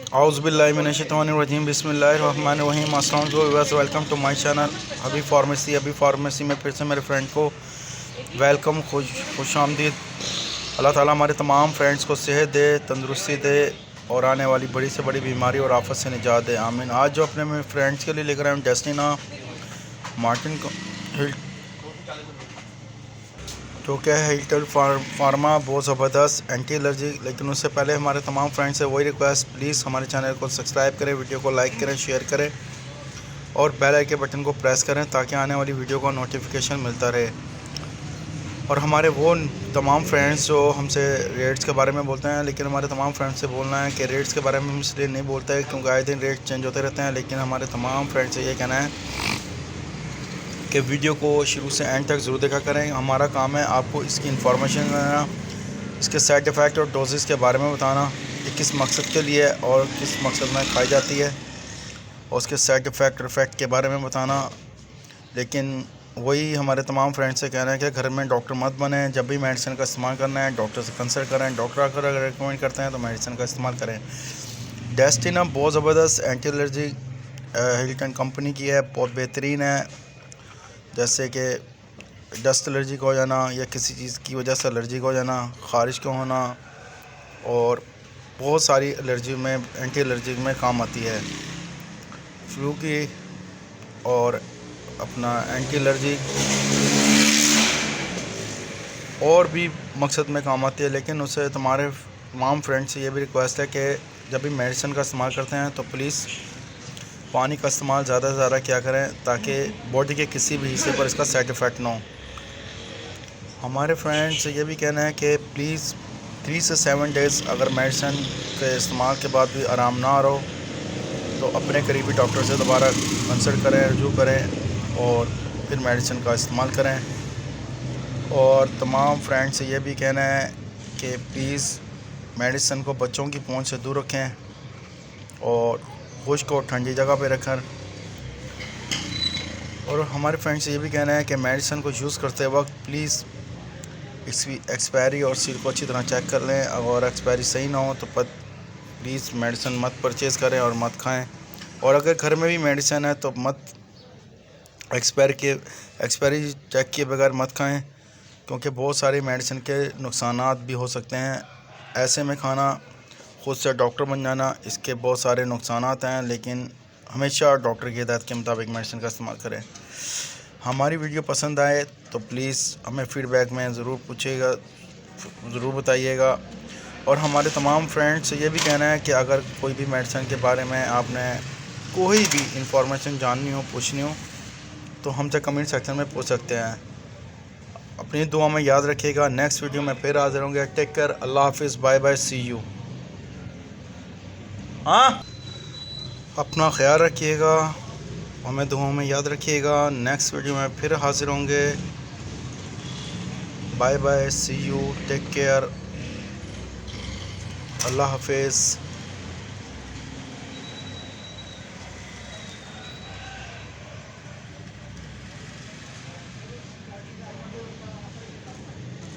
औज़ुबिल्लाहिमिनश्शैतानिर्रजीम बिस्मिल्लाहिर्रहमानिर्रहीम। अस्सलाम वालेकुम, वेलकम टू माय चैनल अभी फार्मेसी में फिर से मेरे फ्रेंड को वेलकम, खुश आमदीद। अल्लाह ताला हमारे तमाम फ्रेंड्स को सेहत दे, तंदुरुस्ती दे और आने वाली बड़ी से बड़ी बीमारी और आफत से निजात दे, आमीन। आज जो अपने मेरे फ्रेंड्स के लिए लेकर आए हैं डेस्टिना मार्टिन हिल, जो कि है हिल्टन फार्मा, बहुत ज़बरदस्त एंटी एलर्जी। लेकिन उससे पहले हमारे तमाम फ्रेंड्स से वही रिक्वेस्ट, प्लीज़ हमारे चैनल को सब्सक्राइब करें, वीडियो को लाइक करें, शेयर करें और बेल आइकन के बटन को प्रेस करें ताकि आने वाली वीडियो का नोटिफिकेशन मिलता रहे। और हमारे वो तमाम फ्रेंड्स जो हमसे रेट्स के बारे में बोलते हैं, लेकिन हमारे तमाम फ्रेंड्स से बोलना है कि रेट्स के बारे में हम इसलिए नहीं बोलते हैं क्योंकि आए दिन रेट चेंज होते रहते हैं। लेकिन हमारे तमाम फ्रेंड्स से ये कहना है कि वीडियो को शुरू से एंड तक ज़रूर देखा करें। हमारा काम है आपको इसकी इंफॉर्मेशन देना, इसके साइड इफ़ेक्ट और डोजेस के बारे में बताना, ये किस मकसद के लिए और किस मकसद में खाई जाती है, और उसके साइड इफ़ेक्ट के बारे में बताना। लेकिन वही हमारे तमाम फ्रेंड्स से कहना है कि घर में डॉक्टर मत बने, जब भी मेडिसिन का इस्तेमाल करना है डॉक्टर से कंसल्ट करें। डॉक्टर अगर रिकमेंड करते हैं तो मेडिसिन का इस्तेमाल करें। डेस्टिना बहुत ज़बरदस्त एंटी एलर्जी हिल्टन कंपनी की है, बहुत बेहतरीन है। जैसे कि डस्ट एलर्जी का हो जाना या किसी चीज़ की वजह से एलर्जी का हो जाना, ख़ारिश का होना और बहुत सारी एलर्जी में एंटी एलर्जी में काम आती है। फ्लू की और अपना एंटी एलर्जी और भी मकसद में काम आती है। लेकिन उससे हमारे तमाम फ्रेंड्स से ये भी रिक्वेस्ट है कि जब भी मेडिसिन का इस्तेमाल करते हैं तो प्लीज़ पानी का इस्तेमाल ज़्यादा से ज़्यादा किया करें ताकि बॉडी के किसी भी हिस्से पर इसका साइड इफ़ेक्ट ना हो। हमारे फ्रेंड्स से ये भी कहना है कि प्लीज़ 3 से 7 डेज़ अगर मेडिसिन के इस्तेमाल के बाद भी आराम ना आ रहा हो तो अपने करीबी डॉक्टर से दोबारा कंसल्ट करें, रजू करें और फिर मेडिसिन का इस्तेमाल करें। और तमाम फ्रेंड्स से ये भी कहना है कि प्लीज़ मेडिसिन को बच्चों की पहुंच से दूर रखें और खुश्क और ठंडी जगह पे रखें। और हमारे फ्रेंड्स से ये भी कहना है कि मेडिसिन को यूज़ करते वक्त प्लीज़ इसकी एक्सपायरी और सील को अच्छी तरह चेक कर लें। अगर एक्सपायरी सही ना हो तो प्लीज़ मेडिसिन मत परचेज़ करें और मत खाएं। और अगर घर में भी मेडिसिन है तो मत एक्सपायरी चेक किए बगैर मत खाएं, क्योंकि बहुत सारी मेडिसिन के नुकसानात भी हो सकते हैं। ऐसे में खाना, ख़ुद से डॉक्टर बन जाना, इसके बहुत सारे नुकसानात हैं। लेकिन हमेशा डॉक्टर की हिदायत के मुताबिक मेडिसिन का इस्तेमाल करें। हमारी वीडियो पसंद आए तो प्लीज़ हमें फ़ीडबैक में ज़रूर पूछिएगा, ज़रूर बताइएगा। और हमारे तमाम फ्रेंड्स से ये भी कहना है कि अगर कोई भी मेडिसिन के बारे में आपने कोई भी इंफॉर्मेशन जाननी हो, पूछनी हो तो हमसे कमेंट सेक्शन में पूछ सकते हैं। अपनी दुआ में याद रखिएगा। नेक्स्ट वीडियो में फिर हाजिर होंगे। टेक केयर, अल्लाह हाफिज़, बाय बाय, सी यू। हाँ, अपना ख्याल रखिएगा, हमें दुआओं में याद रखिएगा। नेक्स्ट वीडियो में फिर हाजिर होंगे। Bye bye, see you, take care, अल्लाह हाफिज़।